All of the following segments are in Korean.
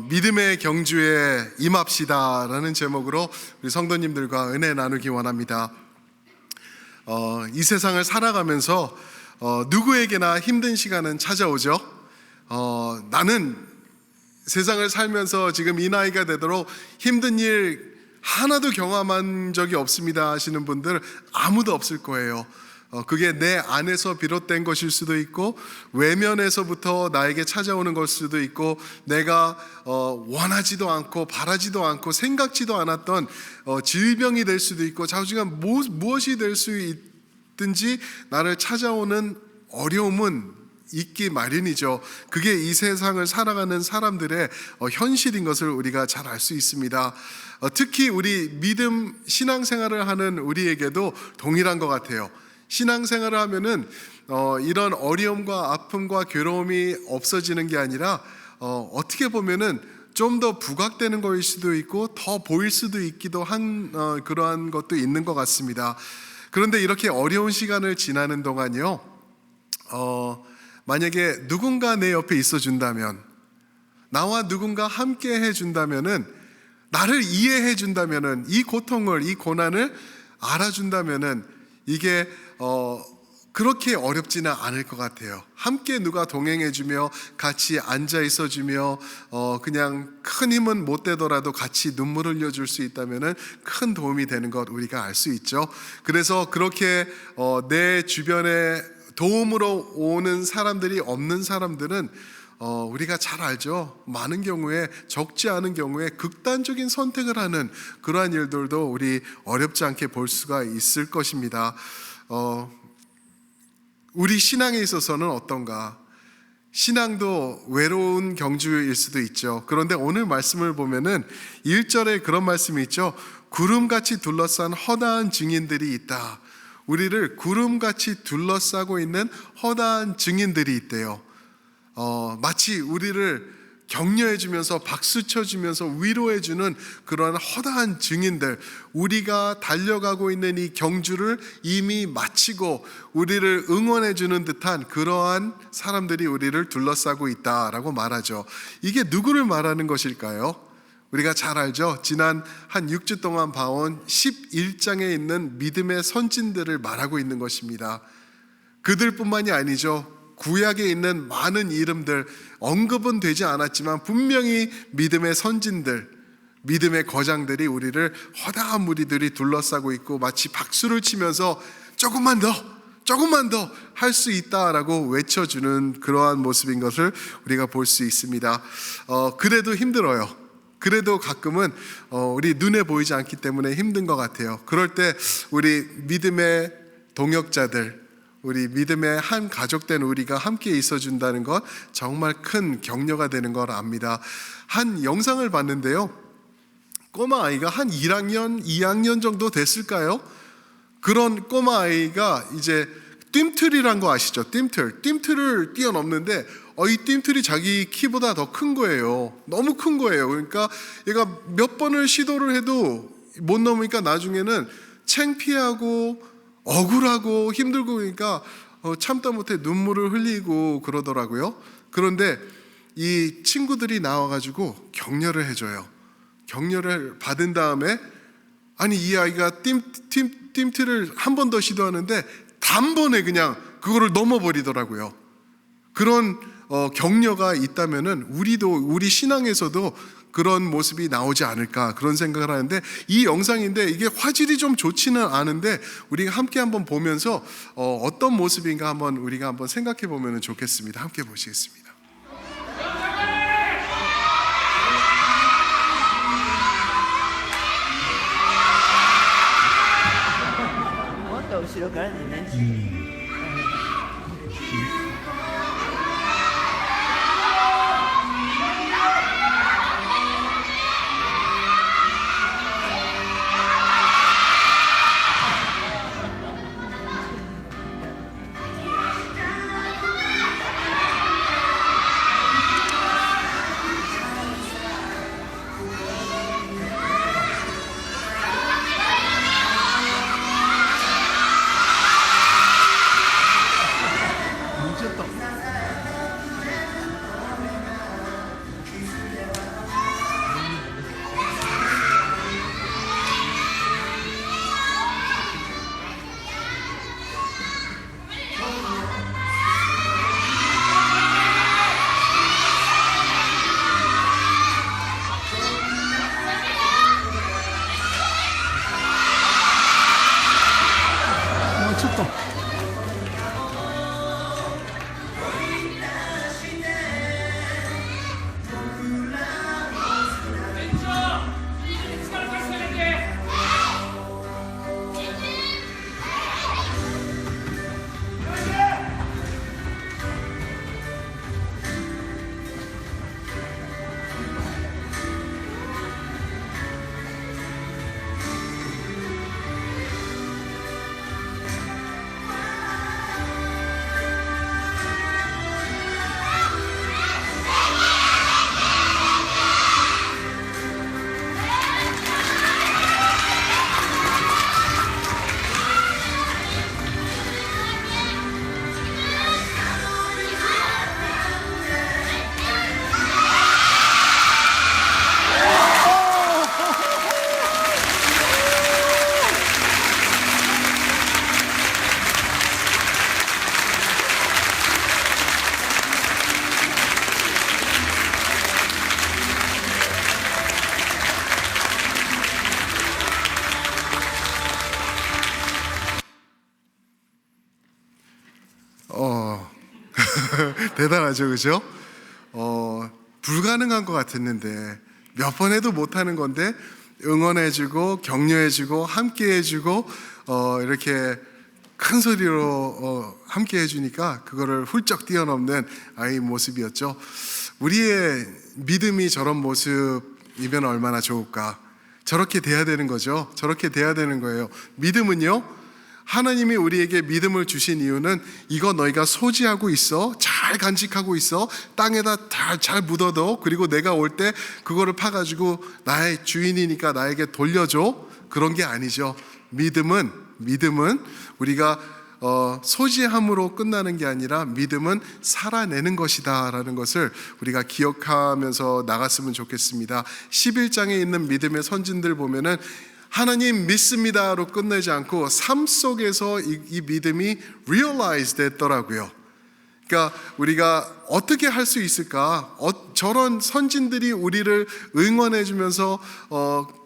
믿음의 경주에 임합시다라는 제목으로 우리 성도님들과 은혜 나누기 원합니다. 이 세상을 살아가면서 누구에게나 힘든 시간은 찾아오죠. 나는 세상을 살면서 지금 이 나이가 되도록 힘든 일 하나도 경험한 적이 없습니다 하시는 분들 아무도 없을 거예요. 그게 내 안에서 비롯된 것일 수도 있고 외면에서부터 나에게 찾아오는 걸 수도 있고 내가 원하지도 않고 바라지도 않고 생각지도 않았던 질병이 될 수도 있고 자우지간 무엇이 될 수 있든지 나를 찾아오는 어려움은 있기 마련이죠. 그게 이 세상을 살아가는 사람들의 현실인 것을 우리가 잘 알 수 있습니다. 특히 우리 믿음 신앙생활을 하는 우리에게도 동일한 것 같아요. 신앙생활을 하면은 이런 어려움과 아픔과 괴로움이 없어지는 게 아니라 어떻게 보면은 좀 더 부각되는 것일 수도 있고 더 보일 수도 있기도 한 그러한 것도 있는 것 같습니다. 그런데 이렇게 어려운 시간을 지나는 동안요, 만약에 누군가 내 옆에 있어 준다면, 나와 누군가 함께 해 준다면은, 나를 이해해 준다면은, 이 고통을, 이 고난을 알아준다면은 이게 그렇게 어렵지는 않을 것 같아요. 함께 누가 동행해주며 같이 앉아 있어주며 그냥 큰 힘은 못 되더라도 같이 눈물 흘려줄 수 있다면은 큰 도움이 되는 것 우리가 알 수 있죠. 그래서 그렇게 내 주변에 도움으로 오는 사람들이 없는 사람들은 우리가 잘 알죠. 많은 경우에, 적지 않은 경우에 극단적인 선택을 하는 그러한 일들도 우리 어렵지 않게 볼 수가 있을 것입니다. 우리 신앙에 있어서는 어떤가? 신앙도 외로운 경주일 수도 있죠. 그런데 오늘 말씀을 보면은 1절에 그런 말씀이 있죠. 구름같이 둘러싼 허다한 증인들이 있다. 우리를 구름같이 둘러싸고 있는 허다한 증인들이 있대요. 마치 우리를 격려해주면서 박수쳐주면서 위로해주는 그런 허다한 증인들, 우리가 달려가고 있는 이 경주를 이미 마치고 우리를 응원해주는 듯한 그러한 사람들이 우리를 둘러싸고 있다라고 말하죠. 이게 누구를 말하는 것일까요? 우리가 잘 알죠. 지난 한 6주 동안 봐온 11장에 있는 믿음의 선진들을 말하고 있는 것입니다. 그들뿐만이 아니죠. 구약에 있는 많은 이름들, 언급은 되지 않았지만 분명히 믿음의 선진들, 믿음의 거장들이 우리를 허다한 무리들이 둘러싸고 있고 마치 박수를 치면서 조금만 더 할 수 있다라고 외쳐주는 그러한 모습인 것을 우리가 볼 수 있습니다. 그래도 힘들어요. 그래도 가끔은 우리 눈에 보이지 않기 때문에 힘든 것 같아요. 그럴 때 우리 믿음의 동역자들, 우리 믿음의 한 가족된 우리가 함께 있어준다는 것 정말 큰 격려가 되는 걸 압니다. 한 영상을 봤는데요, 꼬마 아이가 한 1학년, 2학년 정도 됐을까요? 그런 꼬마 아이가 이제 뜀틀이란 거 아시죠? 뜀틀을 뛰어넘는데 이 뜀틀이 자기 키보다 더 큰 거예요. 너무 큰 거예요. 그러니까 얘가 몇 번을 시도를 해도 못 넘으니까 나중에는 창피하고 억울하고 힘들고 그러니까 참다 못해 눈물을 흘리고 그러더라고요. 그런데 이 친구들이 나와가지고 격려를 해줘요. 격려를 받은 다음에 아니 이 아이가 뜀틀을 한 번 더 시도하는데 단번에 그냥 그거를 넘어버리더라고요. 그런 격려가 있다면은 우리 신앙에서도 그런 모습이 나오지 않을까 그런 생각을 하는데, 이 영상인데 이게 화질이 좀 좋지는 않은데 우리가 함께 한번 보면서 어떤 모습인가 우리가 한번 생각해 보면 좋겠습니다. 함께 보시겠습니다. 대단하죠, 그죠? 불가능한 것 같았는데 몇 번 해도 못하는 건데 응원해주고 격려해주고 함께해주고 이렇게 큰 소리로 함께 해주니까 그거를 훌쩍 뛰어넘는 아이 모습이었죠. 우리의 믿음이 저런 모습이면 얼마나 좋을까. 저렇게 돼야 되는 거죠. 저렇게 돼야 되는 거예요. 믿음은요, 하나님이 우리에게 믿음을 주신 이유는 이거 너희가 소지하고 있어, 잘 간직하고 있어, 땅에다 잘 묻어둬, 그리고 내가 올 때 그거를 파가지고 나의 주인이니까 나에게 돌려줘, 그런 게 아니죠. 믿음은 우리가 소지함으로 끝나는 게 아니라 믿음은 살아내는 것이다 라는 것을 우리가 기억하면서 나갔으면 좋겠습니다. 11장에 있는 믿음의 선진들 보면은 하나님 믿습니다로 끝내지 않고 삶 속에서 이 믿음이 realize 됐더라고요. 그러니까 우리가 어떻게 할 수 있을까? 저런 선진들이 우리를 응원해 주면서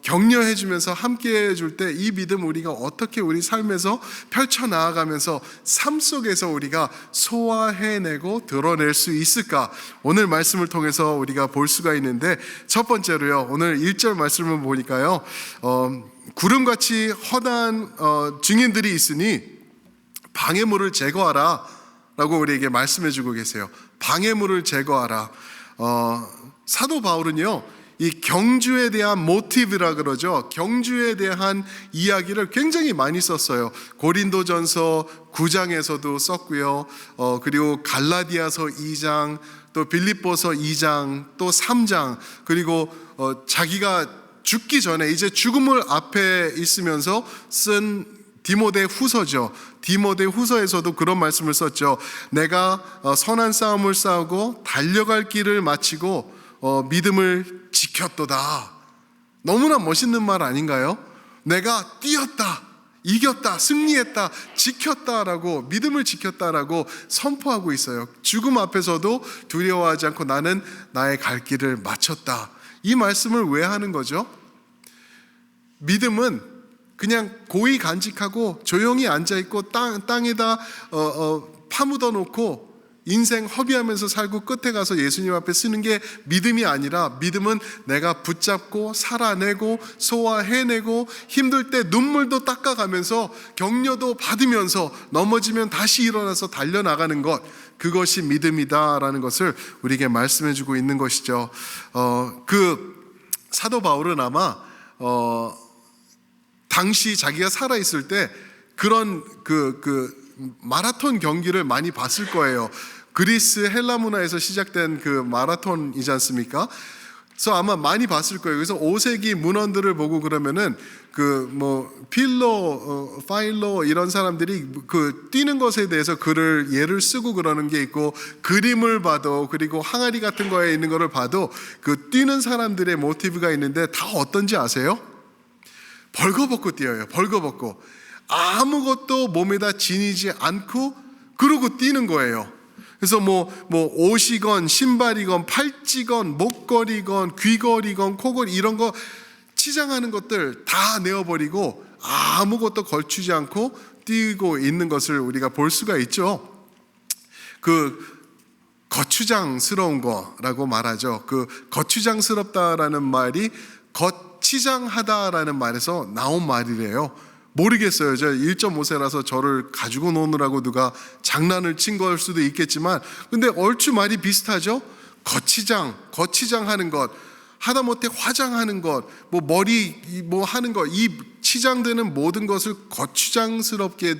격려해 주면서 함께 해줄 때 이 믿음 우리가 어떻게 우리 삶에서 펼쳐 나아가면서 삶 속에서 우리가 소화해내고 드러낼 수 있을까? 오늘 말씀을 통해서 우리가 볼 수가 있는데, 첫 번째로요, 오늘 1절 말씀을 보니까요, 구름같이 허다한 증인들이 있으니 방해물을 제거하라 라고 우리에게 말씀해주고 계세요. 방해물을 제거하라. 사도 바울은요, 이 경주에 대한 모티브라 그러죠. 경주에 대한 이야기를 굉장히 많이 썼어요. 고린도전서 9장에서도 썼고요. 그리고 갈라디아서 2장, 또 빌립보서 2장, 또 3장, 그리고 자기가 죽기 전에 이제 죽음을 앞에 있으면서 쓴 디모데 후서죠. 디모데 후서에서도 그런 말씀을 썼죠. 내가 선한 싸움을 싸우고 달려갈 길을 마치고 믿음을 지켰도다. 너무나 멋있는 말 아닌가요? 내가 뛰었다, 이겼다, 승리했다, 지켰다라고, 믿음을 지켰다라고 선포하고 있어요. 죽음 앞에서도 두려워하지 않고 나는 나의 갈 길을 마쳤다. 이 말씀을 왜 하는 거죠? 믿음은 그냥 고이 간직하고 조용히 앉아있고 땅에다 파묻어 놓고 인생 허비하면서 살고 끝에 가서 예수님 앞에 쓰는 게 믿음이 아니라, 믿음은 내가 붙잡고 살아내고 소화해내고 힘들 때 눈물도 닦아가면서 격려도 받으면서 넘어지면 다시 일어나서 달려나가는 것, 그것이 믿음이다라는 것을 우리에게 말씀해주고 있는 것이죠. 그 사도 바울은 아마 당시 자기가 살아있을 때 그런 마라톤 경기를 많이 봤을 거예요. 그리스 헬라 문화에서 시작된 그 마라톤이지 않습니까? 그래서 아마 많이 봤을 거예요. 그래서 5세기 문헌들을 보고 그러면은 파일로 이런 사람들이 그 뛰는 것에 대해서 예를 쓰고 그러는 게 있고, 그림을 봐도, 그리고 항아리 같은 거에 있는 거를 봐도 그 뛰는 사람들의 모티브가 있는데 다 어떤지 아세요? 벌거벗고 뛰어요. 벌거벗고 아무것도 몸에다 지니지 않고 그러고 뛰는 거예요. 그래서 옷이건 신발이건 팔찌건 목걸이건 귀걸이건 코걸이 이런 거 치장하는 것들 다 내어버리고 아무것도 걸치지 않고 뛰고 있는 것을 우리가 볼 수가 있죠. 그 거추장스러운 거라고 말하죠. 그 거추장스럽다라는 말이 겉치장하다라는 말에서 나온 말이래요. 모르겠어요. 저 1.5세라서 저를 가지고 노느라고 누가 장난을 친 걸 수도 있겠지만, 근데 얼추 말이 비슷하죠. 거치장하는 것, 하다못해 화장하는 것, 머리 하는 것, 이 치장되는 모든 것을 거추장스럽게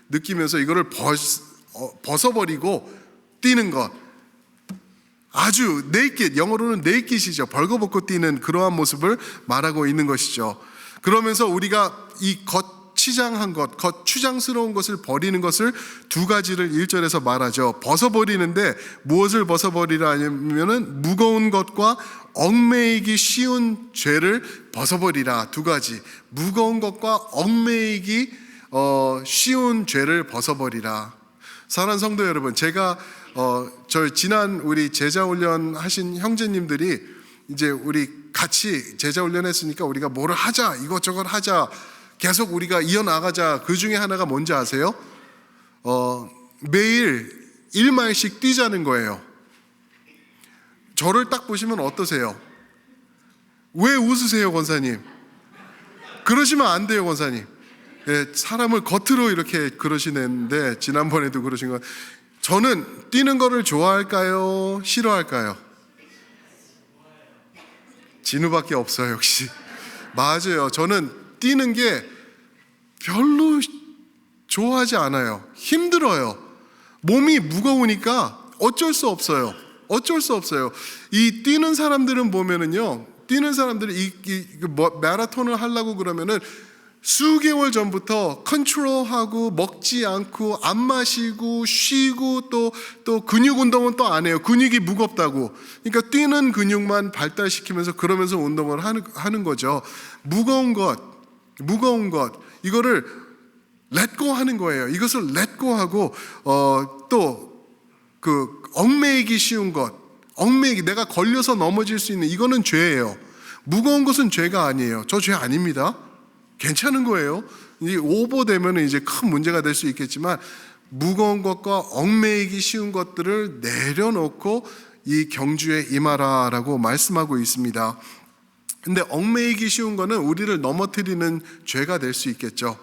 느끼면서 이거를 벗어버리고 뛰는 것, 아주 네이킷, 영어로는 네이킷이죠. 벌거벗고 뛰는 그러한 모습을 말하고 있는 것이죠. 그러면서 우리가 이 겉치장한 것, 겉추장스러운 것을 버리는 것을 두 가지를 1절에서 말하죠. 벗어버리는데 무엇을 벗어버리라 하냐면은 무거운 것과 얽매이기 쉬운 죄를 벗어버리라. 두 가지. 무거운 것과 얽매이기 쉬운 죄를 벗어버리라. 사랑하는 성도 여러분, 제가 저 지난 우리 제자훈련 하신 형제님들이 이제 우리 같이 제자훈련 했으니까 우리가 뭐를 하자, 이것저것 하자, 계속 우리가 이어나가자. 그 중에 하나가 뭔지 아세요? 매일 1마일씩 뛰자는 거예요. 저를 딱 보시면 어떠세요? 왜 웃으세요, 권사님? 그러시면 안 돼요, 권사님. 예, 사람을 겉으로 이렇게 그러시는데 지난번에도 그러신 거. 저는 뛰는 거를 좋아할까요? 싫어할까요? 진우밖에 없어요, 역시. 맞아요. 저는 뛰는 게 별로 좋아하지 않아요. 힘들어요. 몸이 무거우니까 어쩔 수 없어요. 어쩔 수 없어요. 이 뛰는 사람들은 보면은요, 뛰는 사람들이 마라톤을 하려고 그러면은 수개월 전부터 컨트롤하고 먹지 않고 안 마시고 쉬고 또 근육 운동은 또 안 해요. 근육이 무겁다고. 그러니까 뛰는 근육만 발달시키면서 그러면서 운동을 하는 거죠. 무거운 것 이거를 렛고 하는 거예요. 이것을 렛고 하고 또 그 얽매이기 쉬운 것, 얽매이기 내가 걸려서 넘어질 수 있는 이거는 죄예요. 무거운 것은 죄가 아니에요. 저 죄 아닙니다. 괜찮은 거예요. 이 오버되면 이제 큰 문제가 될 수 있겠지만 무거운 것과 얽매이기 쉬운 것들을 내려놓고 이 경주에 임하라라고 말씀하고 있습니다. 근데 얽매이기 쉬운 거는 우리를 넘어뜨리는 죄가 될 수 있겠죠.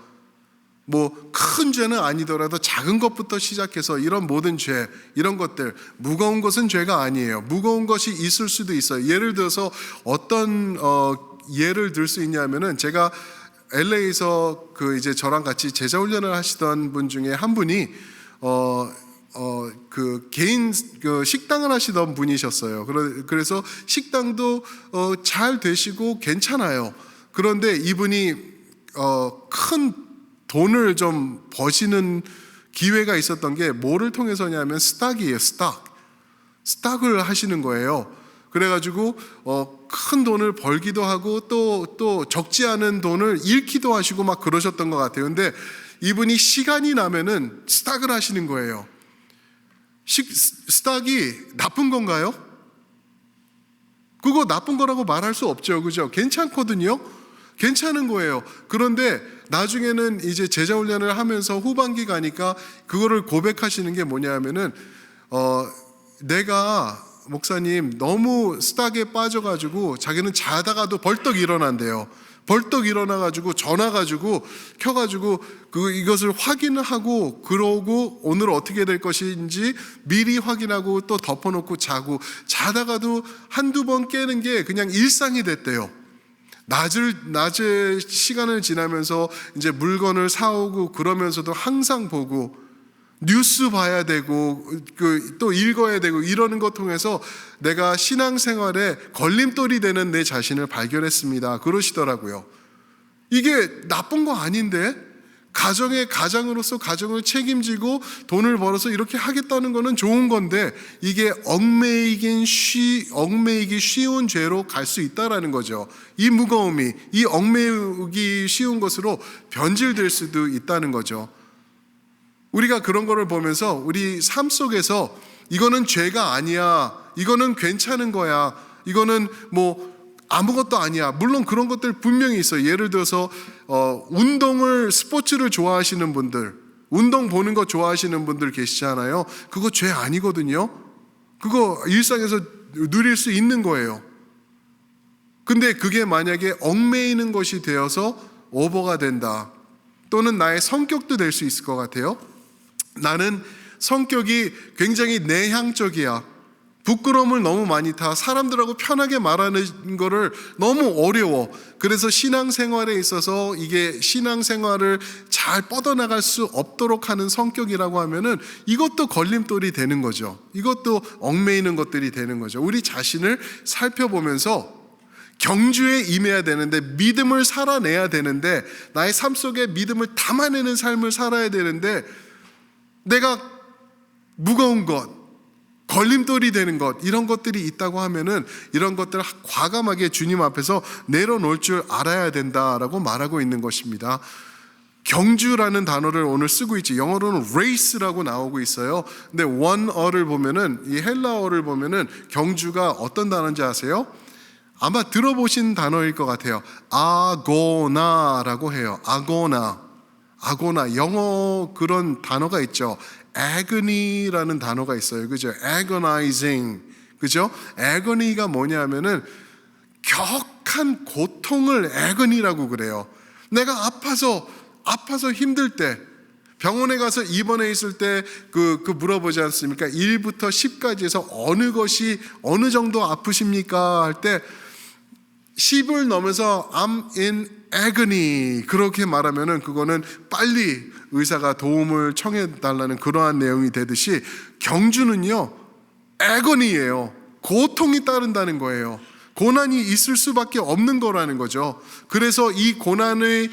뭐 큰 죄는 아니더라도 작은 것부터 시작해서 이런 모든 죄, 이런 것들, 무거운 것은 죄가 아니에요. 무거운 것이 있을 수도 있어요. 예를 들어서 어떤 예를 들 수 있냐면은 제가 LA에서 그 이제 저랑 같이 제자 훈련을 하시던 분 중에 한 분이 그 개인 그 식당을 하시던 분이셨어요. 그래서 식당도 잘 되시고 괜찮아요. 그런데 이분이 큰 돈을 좀 버시는 기회가 있었던 게 뭐를 통해서냐면 스탁이에요. 스탁을 하시는 거예요. 그래가지고 큰 돈을 벌기도 하고 또 적지 않은 돈을 잃기도 하시고 막 그러셨던 것 같아요. 근데 이분이 시간이 나면은 스탁을 하시는 거예요. 스탁이 나쁜 건가요? 그거 나쁜 거라고 말할 수 없죠. 그죠? 괜찮거든요. 괜찮은 거예요. 그런데 나중에는 이제 제자 훈련을 하면서 후반기 가니까 그거를 고백하시는 게 뭐냐면은 내가 목사님 너무 스탁에 빠져가지고 자기는 자다가도 벌떡 일어난대요. 벌떡 일어나가지고 전화 가지고 켜가지고 이것을 확인하고 그러고 오늘 어떻게 될 것인지 미리 확인하고 또 덮어놓고 자다가도 한두 번 깨는 게 그냥 일상이 됐대요. 낮에 시간을 지나면서 이제 물건을 사오고 그러면서도 항상 보고 뉴스 봐야 되고 또 읽어야 되고 이러는 것 통해서 내가 신앙생활에 걸림돌이 되는 내 자신을 발견했습니다. 그러시더라고요. 이게 나쁜 거 아닌데 가장으로서 가정을 책임지고 돈을 벌어서 이렇게 하겠다는 거는 좋은 건데 이게 얽매이기 쉬운 죄로 갈 수 있다라는 거죠. 이 무거움이 이 얽매이기 쉬운 것으로 변질될 수도 있다는 거죠. 우리가 그런 거를 보면서 우리 삶 속에서 이거는 죄가 아니야, 이거는 괜찮은 거야, 이거는 뭐 아무것도 아니야. 물론 그런 것들 분명히 있어요. 예를 들어서 스포츠를 좋아하시는 분들, 운동 보는 거 좋아하시는 분들 계시잖아요. 그거 죄 아니거든요. 그거 일상에서 누릴 수 있는 거예요. 근데 그게 만약에 얽매이는 것이 되어서 오버가 된다. 또는 나의 성격도 될 수 있을 것 같아요. 나는 성격이 굉장히 내향적이야. 부끄러움을 너무 많이 타. 사람들하고 편하게 말하는 거를 너무 어려워. 그래서 신앙생활에 있어서 이게 신앙생활을 잘 뻗어나갈 수 없도록 하는 성격이라고 하면은 이것도 걸림돌이 되는 거죠. 이것도 얽매이는 것들이 되는 거죠. 우리 자신을 살펴보면서 경주에 임해야 되는데, 믿음을 살아내야 되는데, 나의 삶 속에 믿음을 담아내는 삶을 살아야 되는데, 내가 무거운 것, 걸림돌이 되는 것, 이런 것들이 있다고 하면은 이런 것들을 과감하게 주님 앞에서 내려놓을 줄 알아야 된다라고 말하고 있는 것입니다. 경주라는 단어를 오늘 쓰고 있지. 영어로는 race라고 나오고 있어요. 근데 원어를 보면은, 이 헬라어를 보면은 경주가 어떤 단어인지 아세요? 아마 들어보신 단어일 것 같아요. 아고나라고 해요. 아고나. 영어 그런 단어가 있죠. agony라는 단어가 있어요. 그죠? agonizing. 그죠? agony가 뭐냐면은 격한 고통을 agony라고 그래요. 내가 아파서 힘들 때, 병원에 가서 입원해 있을 때 그 물어보지 않습니까? 1부터 10까지 해서 어느 것이 어느 정도 아프십니까? 할 때 10을 넘어서 I'm in agony 그렇게 말하면은 그거는 빨리 의사가 도움을 청해 달라는 그러한 내용이 되듯이 경주는요 agony예요. 고통이 따른다는 거예요. 고난이 있을 수밖에 없는 거라는 거죠. 그래서 이 고난의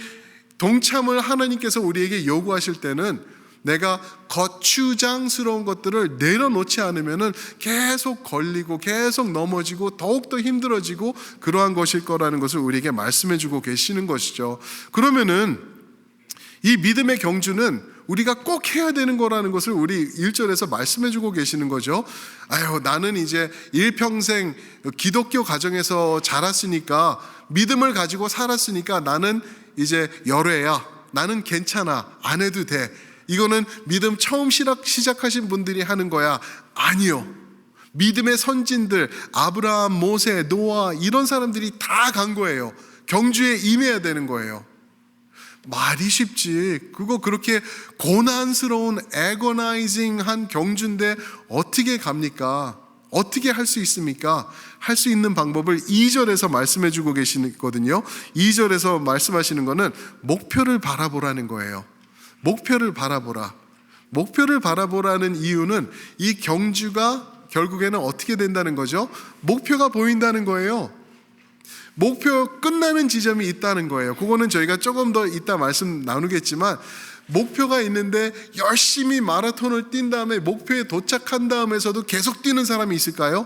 동참을 하나님께서 우리에게 요구하실 때는 내가 거추장스러운 것들을 내려놓지 않으면은 계속 걸리고 계속 넘어지고 더욱더 힘들어지고 그러한 것일 거라는 것을 우리에게 말씀해 주고 계시는 것이죠. 그러면은 이 믿음의 경주는 우리가 꼭 해야 되는 거라는 것을 우리 1절에서 말씀해 주고 계시는 거죠. 나는 이제 일평생 기독교 가정에서 자랐으니까 믿음을 가지고 살았으니까 나는 이제 열외야. 나는 괜찮아. 안 해도 돼. 이거는 믿음 처음 시작하신 분들이 하는 거야. 아니요. 믿음의 선진들 아브라함, 모세, 노아 이런 사람들이 다 간 거예요. 경주에 임해야 되는 거예요. 말이 쉽지. 그거 그렇게 고난스러운 애거나이징한 경주인데 어떻게 갑니까? 어떻게 할 수 있습니까? 할 수 있는 방법을 2절에서 말씀해 주고 계시거든요. 2절에서 말씀하시는 거는 목표를 바라보라는 거예요. 목표를 바라보라. 목표를 바라보라는 이유는 이 경주가 결국에는 어떻게 된다는 거죠? 목표가 보인다는 거예요. 목표 끝나는 지점이 있다는 거예요. 그거는 저희가 조금 더 이따 말씀 나누겠지만 목표가 있는데 열심히 마라톤을 뛴 다음에 목표에 도착한 다음에서도 계속 뛰는 사람이 있을까요?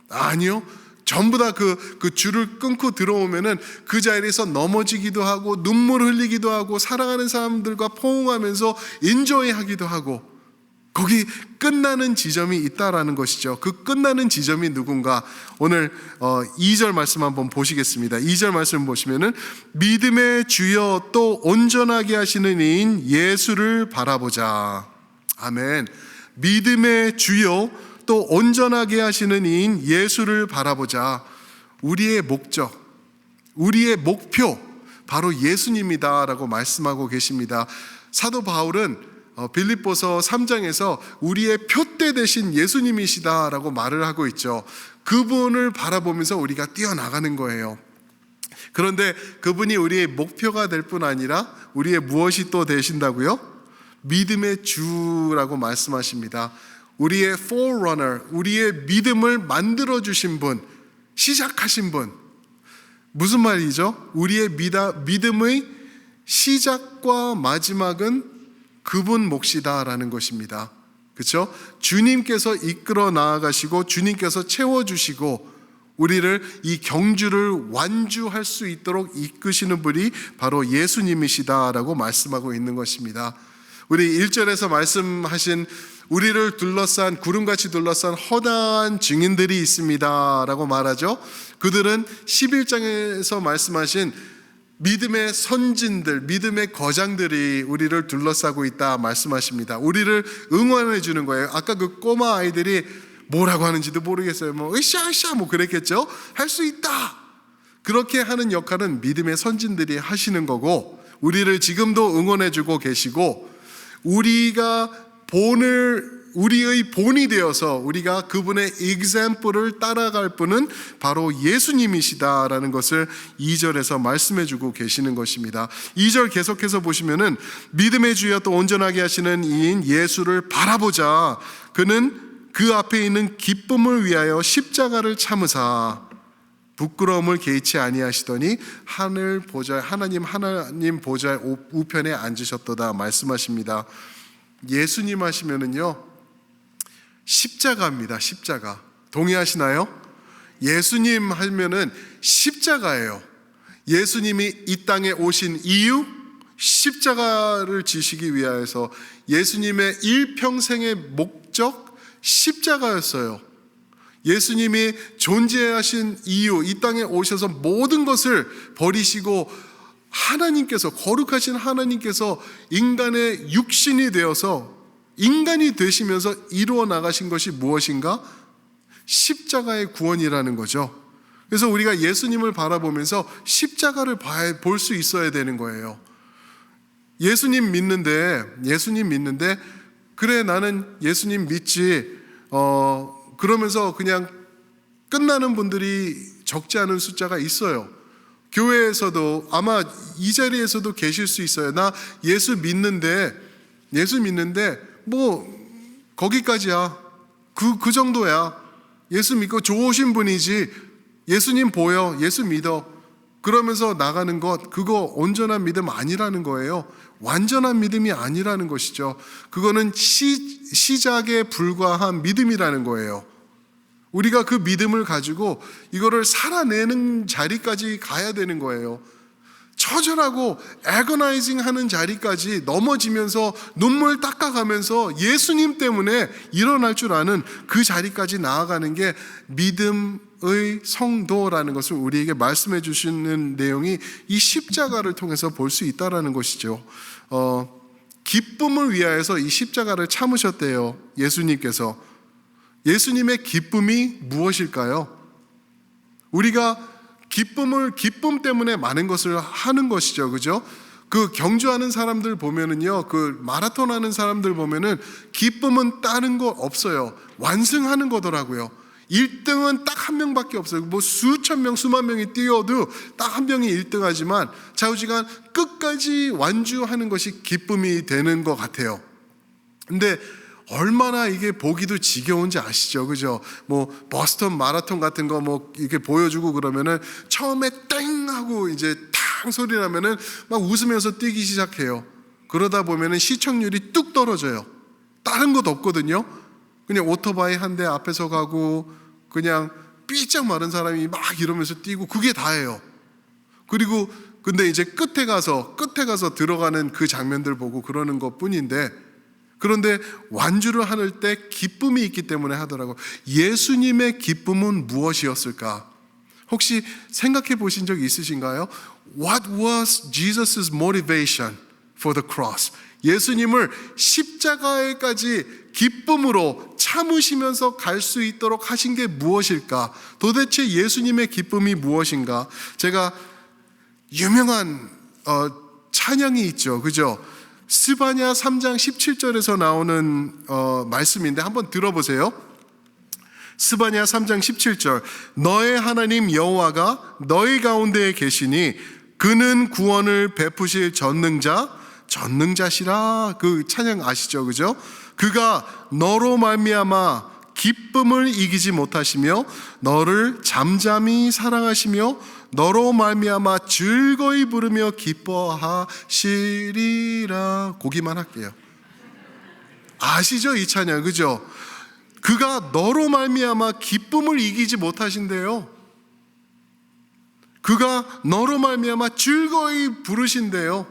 아니요. 전부 다 그 줄을 끊고 들어오면은 그 자리에서 넘어지기도 하고 눈물 흘리기도 하고 사랑하는 사람들과 포옹하면서 인조이 하기도 하고 거기 끝나는 지점이 있다라는 것이죠. 그 끝나는 지점이 누군가 오늘 2절 말씀 한번 보시겠습니다. 2절 말씀 보시면은 믿음의 주여 또 온전하게 하시는 이인 예수를 바라보자. 아멘. 믿음의 주여 또 온전하게 하시는 이인 예수를 바라보자. 우리의 목적, 우리의 목표 바로 예수님이다라고 말씀하고 계십니다. 사도 바울은 빌립보서 3장에서 우리의 표대 되신 예수님이시다라고 말을 하고 있죠. 그분을 바라보면서 우리가 뛰어나가는 거예요. 그런데 그분이 우리의 목표가 될 뿐 아니라 우리의 무엇이 또 되신다고요? 믿음의 주라고 말씀하십니다. 우리의 forerunner, 우리의 믿음을 만들어 주신 분, 시작하신 분. 무슨 말이죠? 우리의 믿음의 시작과 마지막은 그분 몫이다라는 것입니다. 그렇죠? 주님께서 이끌어 나아가시고 주님께서 채워주시고 우리를 이 경주를 완주할 수 있도록 이끄시는 분이 바로 예수님이시다라고 말씀하고 있는 것입니다. 우리 1절에서 말씀하신 우리를 둘러싼 구름같이 둘러싼 허다한 증인들이 있습니다 라고 말하죠. 그들은 11장에서 말씀하신 믿음의 선진들, 믿음의 거장들이 우리를 둘러싸고 있다 말씀하십니다. 우리를 응원해 주는 거예요. 아까 그 꼬마 아이들이 뭐라고 하는지도 모르겠어요. 으쌰으쌰 그랬겠죠. 할 수 있다. 그렇게 하는 역할은 믿음의 선진들이 하시는 거고 우리를 지금도 응원해 주고 계시고 우리가 우리의 본이 되어서 우리가 그분의 example을 따라갈 분은 바로 예수님이시다라는 것을 2절에서 말씀해 주고 계시는 것입니다. 2절 계속해서 보시면은 믿음의 주여 또 온전하게 하시는 이인 예수를 바라보자. 그는 그 앞에 있는 기쁨을 위하여 십자가를 참으사 부끄러움을 개의치 아니하시더니 하나님 보좌 우편에 앉으셨도다 말씀하십니다. 예수님 하시면은요 십자가입니다. 십자가. 동의하시나요? 예수님 하면은 십자가예요. 예수님이 이 땅에 오신 이유 십자가를 지시기 위하여서 예수님의 일평생의 목적 십자가였어요. 예수님이 존재하신 이유, 이 땅에 오셔서 모든 것을 버리시고 하나님께서, 거룩하신 하나님께서 인간의 육신이 되어서 인간이 되시면서 이루어 나가신 것이 무엇인가? 십자가의 구원이라는 거죠. 그래서 우리가 예수님을 바라보면서 십자가를 볼 수 있어야 되는 거예요. 예수님 믿는데 그래 나는 예수님 믿지 그러면서 그냥 끝나는 분들이 적지 않은 숫자가 있어요. 교회에서도 아마 이 자리에서도 계실 수 있어요. 나 예수 믿는데 뭐 거기까지야. 그 정도야. 예수 믿고 좋으신 분이지. 예수님 보여. 예수 믿어. 그러면서 나가는 것, 그거 온전한 믿음 아니라는 거예요. 완전한 믿음이 아니라는 것이죠. 그거는 시작에 불과한 믿음이라는 거예요. 우리가 그 믿음을 가지고 이거를 살아내는 자리까지 가야 되는 거예요. 처절하고 애거나이징 하는 자리까지 넘어지면서 눈물 닦아가면서 예수님 때문에 일어날 줄 아는 그 자리까지 나아가는 게 믿음의 성도라는 것을 우리에게 말씀해 주시는 내용이 이 십자가를 통해서 볼 수 있다는 것이죠. 기쁨을 위하여서 이 십자가를 참으셨대요. 예수님께서. 예수님의 기쁨이 무엇일까요? 우리가 기쁨 때문에 많은 것을 하는 것이죠. 그죠? 그 경주하는 사람들 보면은요, 그 마라톤 하는 사람들 보면은 기쁨은 다른 거 없어요. 완승하는 거더라고요. 1등은 딱 한 명밖에 없어요. 뭐 수천 명, 수만 명이 뛰어도 딱 한 명이 1등 하지만 좌우지간 끝까지 완주하는 것이 기쁨이 되는 것 같아요. 근데 얼마나 이게 보기도 지겨운지 아시죠? 그죠? 뭐 버스턴 마라톤 같은 거 뭐 이렇게 보여주고 그러면은 처음에 땡 하고 이제 탕 소리 나면은 막 웃으면서 뛰기 시작해요. 그러다 보면은 시청률이 뚝 떨어져요. 다른 것 없거든요. 그냥 오토바이 한 대 앞에서 가고 그냥 삐쩍 마른 사람이 막 이러면서 뛰고 그게 다예요. 그리고 근데 이제 끝에 가서 들어가는 그 장면들 보고 그러는 것 뿐인데, 그런데 완주를 할 때 기쁨이 있기 때문에 하더라고요. 예수님의 기쁨은 무엇이었을까? 혹시 생각해 보신 적 있으신가요? What was Jesus' motivation for the cross? 예수님을 십자가에까지 기쁨으로 참으시면서 갈 수 있도록 하신 게 무엇일까? 도대체 예수님의 기쁨이 무엇인가? 제가 유명한 찬양이 있죠. 그죠? 스바냐 3장 17절에서 나오는 말씀인데 한번 들어보세요. 스바냐 3장 17절. 너의 하나님 여호와가 너희 가운데에 계시니 그는 구원을 베푸실 전능자시라. 그 찬양 아시죠? 그죠? 그가 너로 말미암아 기쁨을 이기지 못하시며 너를 잠잠히 사랑하시며 너로 말미암아 즐거이 부르며 기뻐하시리라. 고기만 할게요. 아시죠? 이 찬양. 그죠? 그가 너로 말미암아 기쁨을 이기지 못하신대요. 그가 너로 말미암아 즐거이 부르신대요.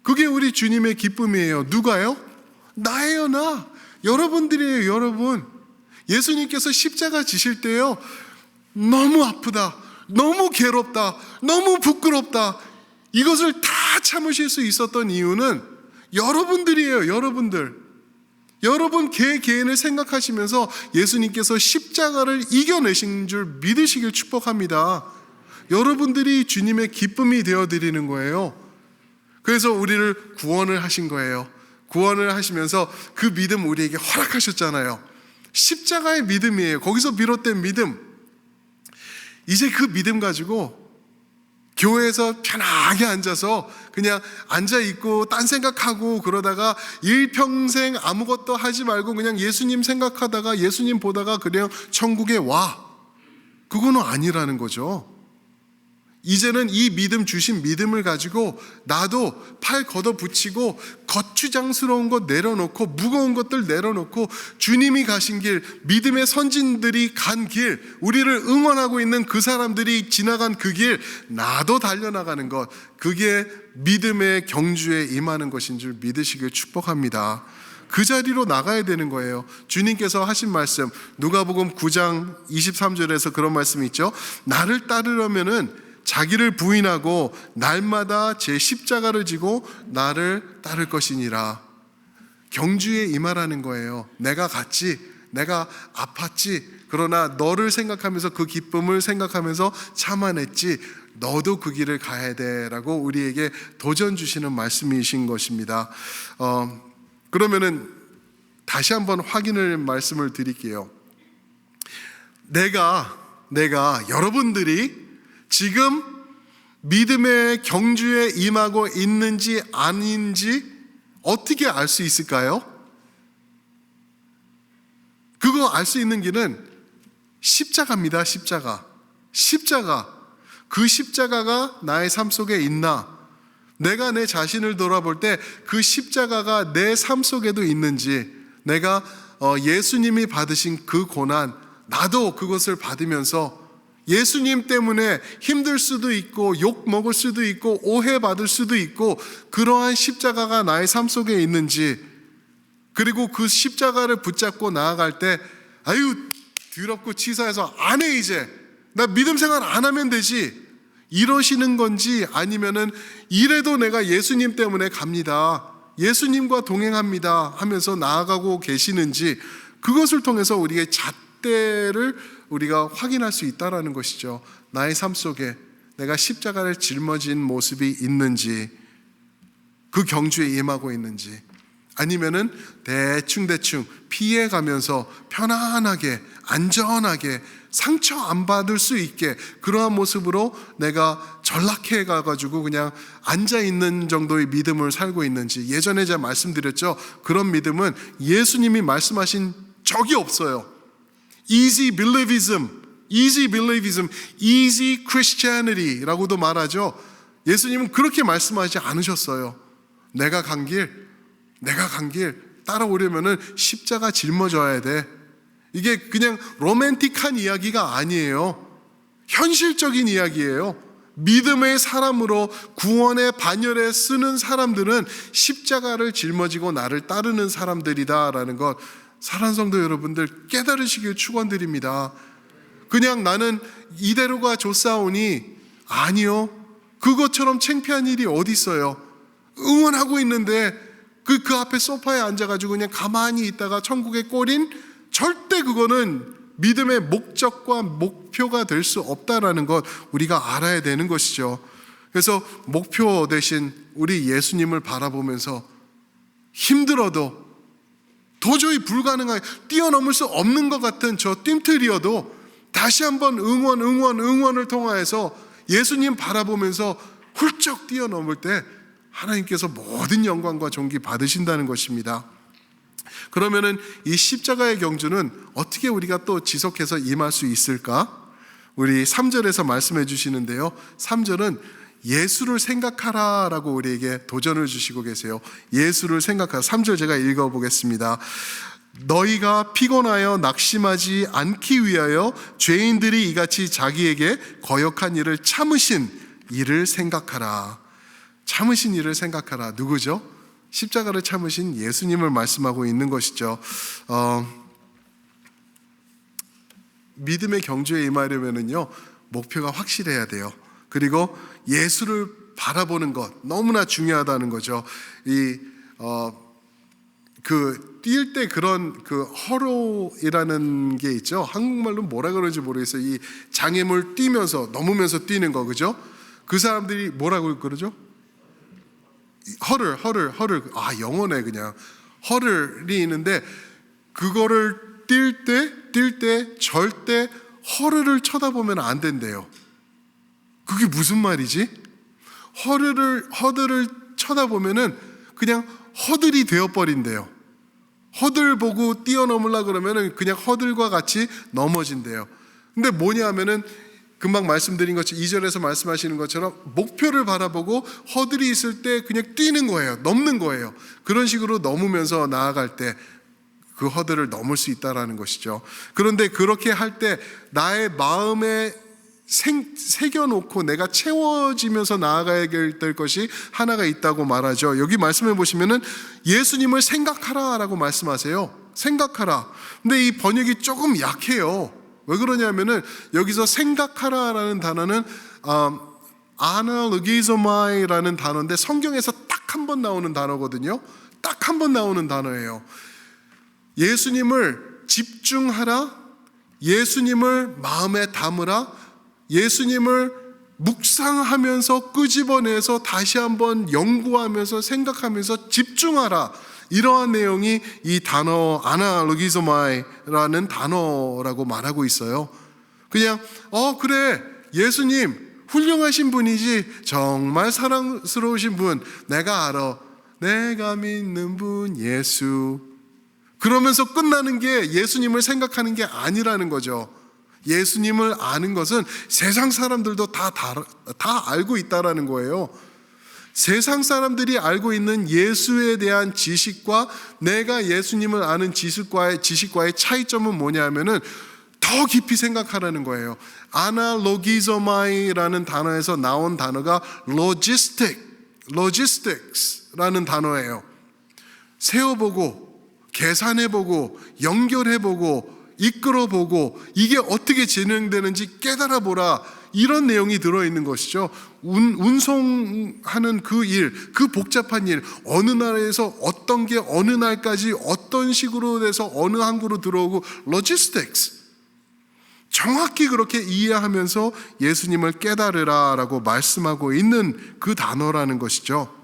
그게 우리 주님의 기쁨이에요. 누가요? 나예요. 나. 여러분들이에요. 여러분. 예수님께서 십자가 지실 때요, 너무 아프다, 너무 괴롭다, 너무 부끄럽다, 이것을 다 참으실 수 있었던 이유는 여러분들이에요. 여러분 개인을 생각하시면서 예수님께서 십자가를 이겨내신 줄 믿으시길 축복합니다. 여러분들이 주님의 기쁨이 되어드리는 거예요. 그래서 우리를 구원을 하신 거예요. 구원을 하시면서 그 믿음 우리에게 허락하셨잖아요. 십자가의 믿음이에요. 거기서 비롯된 믿음. 이제 그 믿음 가지고 교회에서 편하게 앉아서 그냥 앉아있고 딴 생각하고 그러다가 일평생 아무것도 하지 말고 그냥 예수님 생각하다가 예수님 보다가 그냥 천국에 와. 그거는 아니라는 거죠. 이제는 이 믿음 주신 믿음을 가지고 나도 팔 걷어붙이고 거추장스러운 것 내려놓고 무거운 것들 내려놓고 주님이 가신 길, 믿음의 선진들이 간 길, 우리를 응원하고 있는 그 사람들이 지나간 그 길, 나도 달려나가는 것, 그게 믿음의 경주에 임하는 것인 줄 믿으시길 축복합니다. 그 자리로 나가야 되는 거예요. 주님께서 하신 말씀, 누가복음 9장 23절에서 그런 말씀이 있죠. 나를 따르려면은 자기를 부인하고 날마다 제 십자가를 지고 나를 따를 것이니라. 경주에 임하라는 거예요. 내가 갔지, 내가 아팠지, 그러나 너를 생각하면서 그 기쁨을 생각하면서 참아냈지, 너도 그 길을 가야 돼라고 우리에게 도전 주시는 말씀이신 것입니다. 그러면은 다시 한번 확인을 말씀을 드릴게요. 내가 여러분들이 지금 믿음의 경주에 임하고 있는지 아닌지 어떻게 알 수 있을까요? 그거 알 수 있는 길은 십자가입니다. 십자가. 그 십자가가 나의 삶 속에 있나? 내가 내 자신을 돌아볼 때 그 십자가가 내 삶 속에도 있는지, 내가 예수님이 받으신 그 고난, 나도 그것을 받으면서 예수님 때문에 힘들 수도 있고 욕 먹을 수도 있고 오해받을 수도 있고 그러한 십자가가 나의 삶 속에 있는지, 그리고 그 십자가를 붙잡고 나아갈 때 아유 더럽고 치사해서 안 해, 이제 나 믿음 생활 안 하면 되지, 이러시는 건지, 아니면은 이래도 내가 예수님 때문에 갑니다, 예수님과 동행합니다 하면서 나아가고 계시는지, 그것을 통해서 우리의 잣대를 우리가 확인할 수 있다는 것이죠. 나의 삶 속에 내가 십자가를 짊어진 모습이 있는지, 그 경주에 임하고 있는지, 아니면은 대충 피해가면서 편안하게 안전하게 상처 안 받을 수 있게 그러한 모습으로 내가 전락해 가가지고 그냥 앉아있는 정도의 믿음을 살고 있는지. 예전에 제가 말씀드렸죠. 그런 믿음은 예수님이 말씀하신 적이 없어요. Easy believism, easy Christianity라고도 말하죠. 예수님은 그렇게 말씀하지 않으셨어요. 내가 간 길 따라오려면은 십자가 짊어져야 돼. 이게 그냥 로맨틱한 이야기가 아니에요. 현실적인 이야기예요. 믿음의 사람으로 구원의 반열에 쓰는 사람들은 십자가를 짊어지고 나를 따르는 사람들이다라는 것, 사랑하는 성도 여러분들 깨달으시길 축원드립니다. 그냥 나는 이대로가 좋사오니, 아니요, 그것처럼 창피한 일이 어디 있어요. 응원하고 있는데 그 앞에 소파에 앉아가지고 그냥 가만히 있다가 천국에 꼴인, 절대 그거는 믿음의 목적과 목표가 될 수 없다라는 것 우리가 알아야 되는 것이죠. 그래서 목표 대신 우리 예수님을 바라보면서 힘들어도 도저히 불가능하게 뛰어넘을 수 없는 것 같은 저 뜀틀이어도 다시 한번 응원을 통하여서 예수님 바라보면서 훌쩍 뛰어넘을 때 하나님께서 모든 영광과 존귀 받으신다는 것입니다. 그러면은 이 십자가의 경주는 어떻게 우리가 또 지속해서 임할 수 있을까? 우리 3절에서 말씀해 주시는데요. 3절은 예수를 생각하라 라고 우리에게 도전을 주시고 계세요. 예수를 생각하라. 3절 제가 읽어보겠습니다. 너희가 피곤하여 낙심하지 않기 위하여 죄인들이 이같이 자기에게 거역한 일을 참으신 이를 생각하라. 참으신 이를 생각하라. 누구죠? 십자가를 참으신 예수님을 말씀하고 있는 것이죠. 믿음의 경주에 임하려면은요, 목표가 확실해야 돼요. 그리고 예수를 바라보는 것 너무나 중요하다는 거죠. 뛸 때 그런 허로이라는 게 있죠. 한국말로 뭐라 그러는지 모르겠어요. 이 장애물 뛰면서 넘으면서 뛰는 거, 그죠? 그 사람들이 뭐라고 그러죠? 허를 영어네. 그냥 허를이 있는데, 그거를 뛸 때 절대 허르를 쳐다보면 안 된대요. 그게 무슨 말이지? 허들을 쳐다보면은 그냥 허들이 되어버린대요. 허들 보고 뛰어넘으려고 그러면은 그냥 허들과 같이 넘어진대요. 근데 뭐냐 하면은 금방 말씀드린 것처럼 2절에서 말씀하시는 것처럼 목표를 바라보고 허들이 있을 때 그냥 뛰는 거예요. 넘는 거예요. 그런 식으로 넘으면서 나아갈 때 그 허들을 넘을 수 있다라는 것이죠. 그런데 그렇게 할 때 나의 마음에 새겨놓고 내가 채워지면서 나아가야 될 것이 하나가 있다고 말하죠. 여기 말씀해 보시면은 예수님을 생각하라라고 말씀하세요. 생각하라. 근데 이 번역이 조금 약해요. 왜 그러냐면은 여기서 생각하라라는 단어는 아나로기zo마이라는 단어인데 성경에서 딱 한 번 나오는 단어거든요. 딱 한 번 나오는 단어예요. 예수님을 집중하라, 예수님을 마음에 담으라, 예수님을 묵상하면서 끄집어내서 다시 한번 연구하면서 생각하면서 집중하라. 이러한 내용이 이 단어 아나로기조마이라는 단어라고 말하고 있어요. 그냥 그래, 예수님 훌륭하신 분이지, 정말 사랑스러우신 분, 내가 알아, 내가 믿는 분 예수. 그러면서 끝나는 게 예수님을 생각하는 게 아니라는 거죠. 예수님을 아는 것은 세상 사람들도 다 알고 있다라는 거예요. 세상 사람들이 알고 있는 예수에 대한 지식과 내가 예수님을 아는 지식과의 차이점은 뭐냐면은 더 깊이 생각하라는 거예요. 아나로기조마이라는 단어에서 나온 단어가 logistics라는 단어예요. 세어보고, 계산해보고, 연결해보고, 이끌어보고, 이게 어떻게 진행되는지 깨달아보라, 이런 내용이 들어있는 것이죠. 운송하는 그 일, 그 복잡한 일, 어느 나라에서 어떤 게 어느 날까지 어떤 식으로 돼서 어느 항구로 들어오고, logistics. 정확히 그렇게 이해하면서 예수님을 깨달으라라고 말씀하고 있는 그 단어라는 것이죠.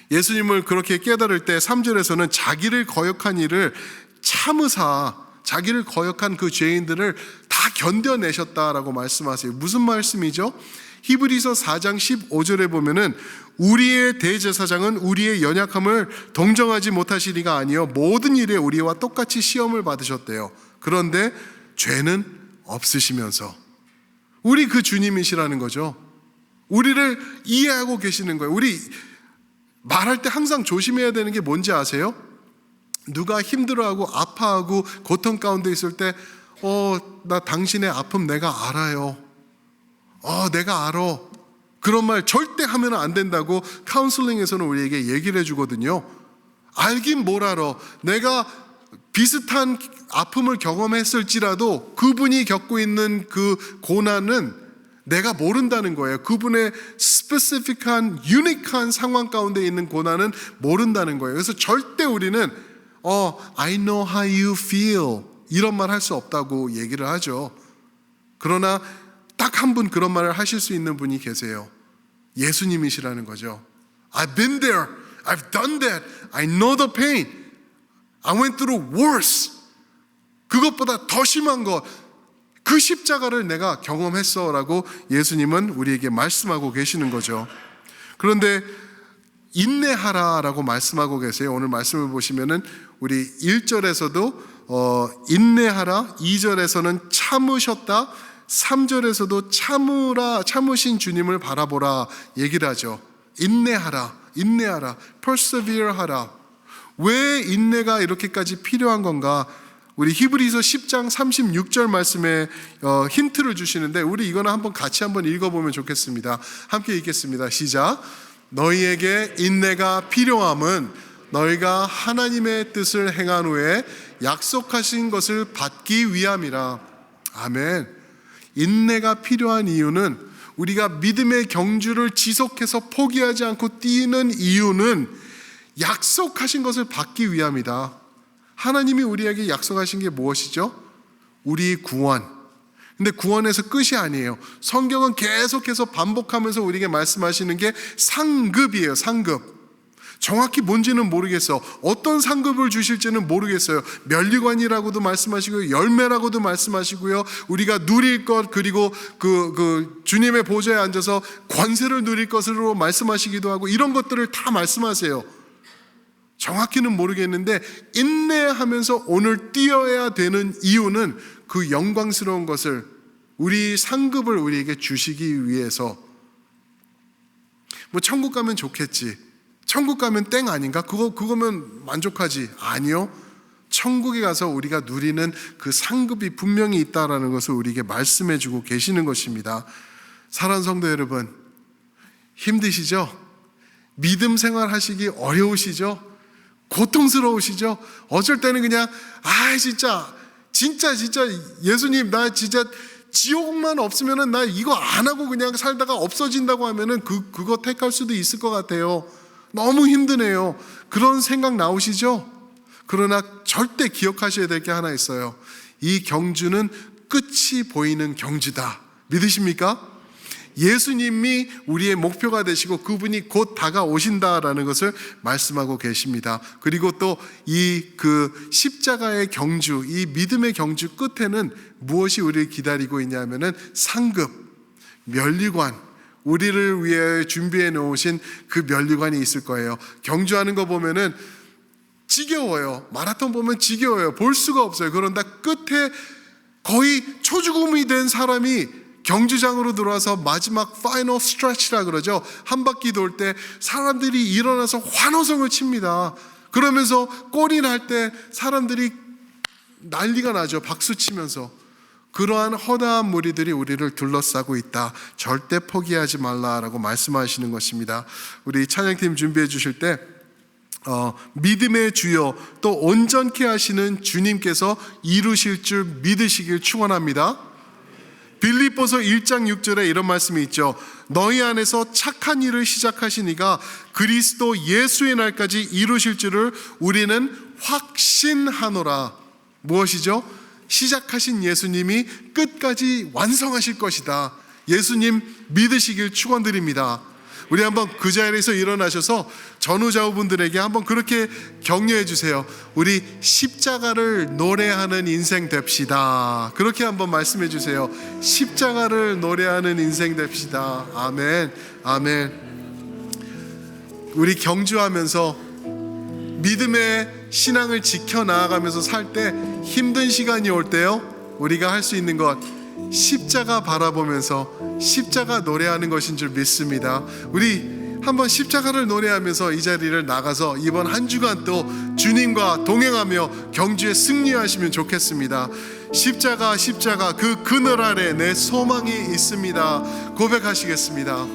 예수님을 그렇게 깨달을 때 3절에서는 자기를 거역한 일을 참으사, 자기를 거역한 그 죄인들을 다 견뎌내셨다라고 말씀하세요. 무슨 말씀이죠? 히브리서 4장 15절에 보면은 우리의 대제사장은 우리의 연약함을 동정하지 못하시리가 아니요 모든 일에 우리와 똑같이 시험을 받으셨대요. 그런데 죄는 없으시면서, 우리 그 주님이시라는 거죠. 우리를 이해하고 계시는 거예요. 우리 말할 때 항상 조심해야 되는 게 뭔지 아세요? 누가 힘들어하고 아파하고 고통 가운데 있을 때 나 당신의 아픔 내가 알아요. 내가 알아. 그런 말 절대 하면 안 된다고 카운슬링에서는 우리에게 얘기를 해주거든요. 알긴 뭘 알아. 내가 비슷한 아픔을 경험했을지라도 그분이 겪고 있는 그 고난은 내가 모른다는 거예요. 그분의 스페시픽한 유니크한 상황 가운데 있는 고난은 모른다는 거예요. 그래서 절대 우리는 I know how you feel 이런 말 할 수 없다고 얘기를 하죠. 그러나 딱 한 분 그런 말을 하실 수 있는 분이 계세요. 예수님이시라는 거죠. I've been there. I've done that. I know the pain. I went through worse. 그것보다 더 심한 것, 그 십자가를 내가 경험했어 라고 예수님은 우리에게 말씀하고 계시는 거죠. 그런데 인내하라 라고 말씀하고 계세요. 오늘 말씀을 보시면은 우리 1절에서도 인내하라, 2절에서는 참으셨다, 3절에서도 참으신 주님을 바라보라 얘기를 하죠. 인내하라, persevere 하라. 왜 인내가 이렇게까지 필요한 건가? 우리 히브리서 10장 36절 말씀에 힌트를 주시는데 우리 이거는 한번 같이 한번 읽어보면 좋겠습니다. 함께 읽겠습니다. 시작. 너희에게 인내가 필요함은 너희가 하나님의 뜻을 행한 후에 약속하신 것을 받기 위함이라. 아멘. 인내가 필요한 이유는, 우리가 믿음의 경주를 지속해서 포기하지 않고 뛰는 이유는 약속하신 것을 받기 위함이다. 하나님이 우리에게 약속하신 게 무엇이죠? 우리 구원. 근데 구원에서 끝이 아니에요. 성경은 계속해서 반복하면서 우리에게 말씀하시는 게 상급이에요. 상급. 정확히 뭔지는 모르겠어. 어떤 상급을 주실지는 모르겠어요. 면류관이라고도 말씀하시고요, 열매라고도 말씀하시고요, 우리가 누릴 것, 그리고 그 주님의 보좌에 앉아서 권세를 누릴 것으로 말씀하시기도 하고, 이런 것들을 다 말씀하세요. 정확히는 모르겠는데 인내하면서 오늘 뛰어야 되는 이유는 그 영광스러운 것을, 우리 상급을 우리에게 주시기 위해서. 뭐 천국 가면 좋겠지, 천국 가면 땡 아닌가? 그거면 만족하지. 아니요. 천국에 가서 우리가 누리는 그 상급이 분명히 있다라는 것을 우리에게 말씀해 주고 계시는 것입니다. 사랑하는 성도 여러분, 힘드시죠? 믿음 생활 하시기 어려우시죠? 고통스러우시죠? 어쩔 때는 그냥 진짜 예수님, 나 진짜 지옥만 없으면은 나 이거 안 하고 그냥 살다가 없어진다고 하면은 그거 택할 수도 있을 것 같아요. 너무 힘드네요. 그런 생각 나오시죠? 그러나 절대 기억하셔야 될 게 하나 있어요. 이 경주는 끝이 보이는 경주다. 믿으십니까? 예수님이 우리의 목표가 되시고 그분이 곧 다가오신다라는 것을 말씀하고 계십니다. 그리고 또 이 십자가의 경주, 이 믿음의 경주 끝에는 무엇이 우리를 기다리고 있냐면은 상급, 면류관, 우리를 위해 준비해 놓으신 그 면류관이 있을 거예요. 경주하는 거 보면은 지겨워요. 마라톤 보면 지겨워요. 볼 수가 없어요. 그런데 끝에 거의 초죽음이 된 사람이 경주장으로 들어와서 마지막 파이널 스트레치라 그러죠. 한 바퀴 돌 때 사람들이 일어나서 환호성을 칩니다. 그러면서 골이 날 때 사람들이 난리가 나죠. 박수 치면서. 그러한 허다한 무리들이 우리를 둘러싸고 있다. 절대 포기하지 말라라고 말씀하시는 것입니다. 우리 찬양팀 준비해 주실 때 믿음의 주여 또 온전케 하시는 주님께서 이루실 줄 믿으시길 축원합니다. 빌립보서 1장 6절에 이런 말씀이 있죠. 너희 안에서 착한 일을 시작하신 이가 그리스도 예수의 날까지 이루실 줄을 우리는 확신하노라. 무엇이죠? 시작하신 예수님이 끝까지 완성하실 것이다. 예수님 믿으시길 축원드립니다. 우리 한번 그 자리에서 일어나셔서 전후좌우분들에게 한번 그렇게 격려해 주세요. 우리 십자가를 노래하는 인생 됩시다. 그렇게 한번 말씀해 주세요. 십자가를 노래하는 인생 됩시다. 아멘, 아멘. 우리 경주하면서 믿음의 신앙을 지켜나가면서 살 때 힘든 시간이 올 때요, 우리가 할 수 있는 것, 십자가 바라보면서 십자가 노래하는 것인 줄 믿습니다. 우리 한번 십자가를 노래하면서 이 자리를 나가서 이번 한 주간 또 주님과 동행하며 경주에 승리하시면 좋겠습니다. 십자가 십자가 그 그늘 아래 내 소망이 있습니다. 고백하시겠습니다.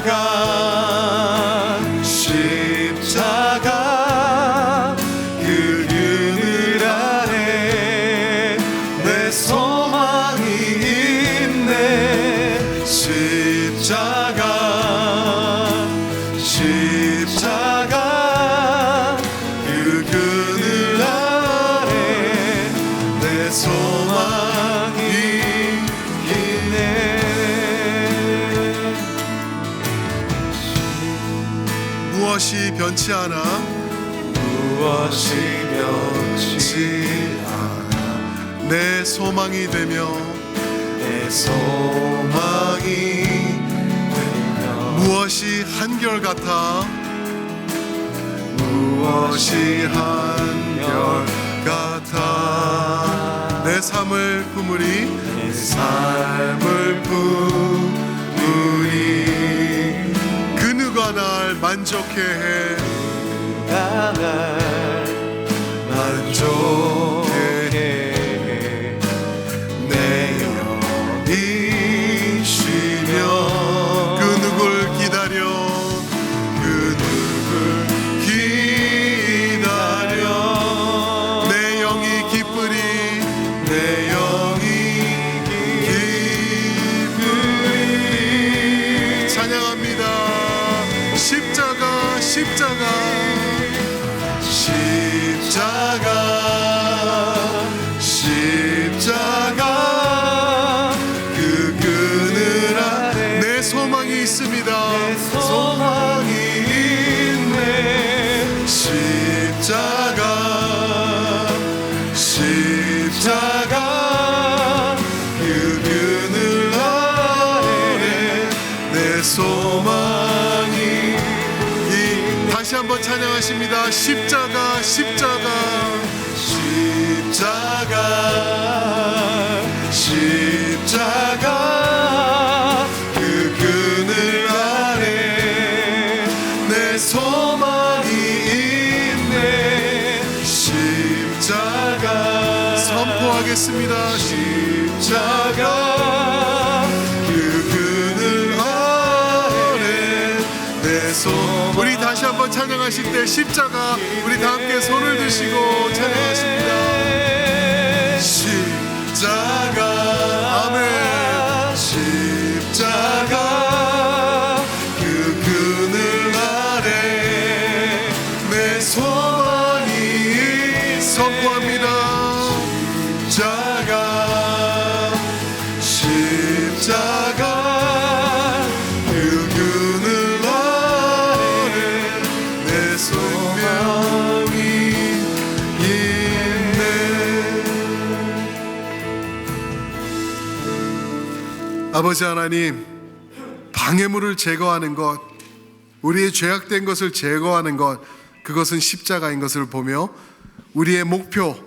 십자가 십자가 그 그늘 아래 내 소망이 있네. 십자가 십자가 그 그늘 아래 내 소망이 있네. 무엇이 변치 않아, 무엇이 변치 않아 내 소망이 되며 내 소망이 되며 무엇이 한결같아, 무엇이 한결같아 내 삶을 품으리, 내 삶을 품으리. 그 누가 날 만족해 해. 날 만족해 내 영이 쉬며 그 누굴 기다려, 그 누굴 기다려 내 영이 기쁘리, 내 영이 기쁘리. 찬양합니다. 십자가 십자가 십자가 십자가 그 그늘 아래 내 소망이 있습니다. 소망이 있네. 십자가 십자가 그 그늘 아래 내 소망이. 다시 한번 찬양하십니다. 십자가 십자가 십자가 십자가 그 그늘 아래 내 소망이 있네. 십자가 선포하겠습니다. 십자가 그 그늘 아래 내 소망이. 우리 다시 한번 찬양하실 때 십자가 우리 다 함께 손을 드시고 찬양하십니다. 십자가 아멘. 십자가 아버지 하나님, 방해물을 제거하는 것, 우리의 죄악된 것을 제거하는 것, 그것은 십자가인 것을 보며 우리의 목표,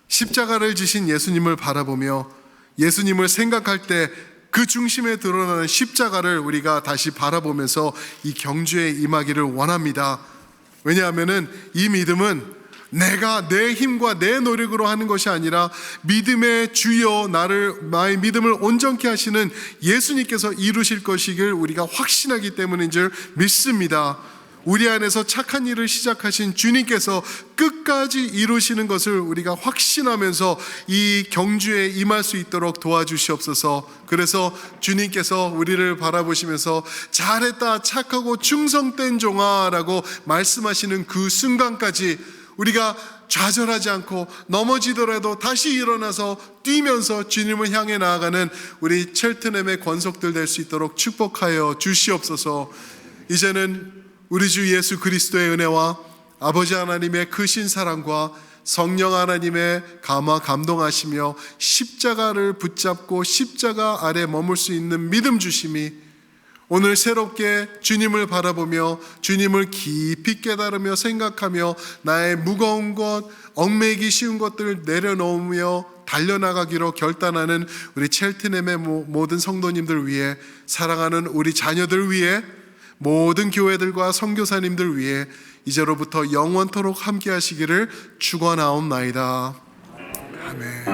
십자가를 지신 예수님을 바라보며 예수님을 생각할 때 그 중심에 드러나는 십자가를 우리가 다시 바라보면서 이 경주에 임하기를 원합니다. 왜냐하면 이 믿음은 내가 내 힘과 내 노력으로 하는 것이 아니라 믿음의 주여 나의 믿음을 온전케 하시는 예수님께서 이루실 것이길 우리가 확신하기 때문인 줄 믿습니다. 우리 안에서 착한 일을 시작하신 주님께서 끝까지 이루시는 것을 우리가 확신하면서 이 경주에 임할 수 있도록 도와주시옵소서. 그래서 주님께서 우리를 바라보시면서 잘했다 착하고 충성된 종아라고 말씀하시는 그 순간까지 우리가 좌절하지 않고 넘어지더라도 다시 일어나서 뛰면서 주님을 향해 나아가는 우리 첼트넴의 권속들 될 수 있도록 축복하여 주시옵소서. 이제는 우리 주 예수 그리스도의 은혜와 아버지 하나님의 크신 사랑과 성령 하나님의 감화 감동하시며 십자가를 붙잡고 십자가 아래 머물 수 있는 믿음 주심이 오늘 새롭게 주님을 바라보며 주님을 깊이 깨달으며 생각하며 나의 무거운 것, 얽매이기 쉬운 것들을 내려놓으며 달려나가기로 결단하는 우리 첼트넴의 모든 성도님들 위해, 사랑하는 우리 자녀들 위해, 모든 교회들과 선교사님들 위해 이제로부터 영원토록 함께 하시기를 축원하옵나이다. 아멘.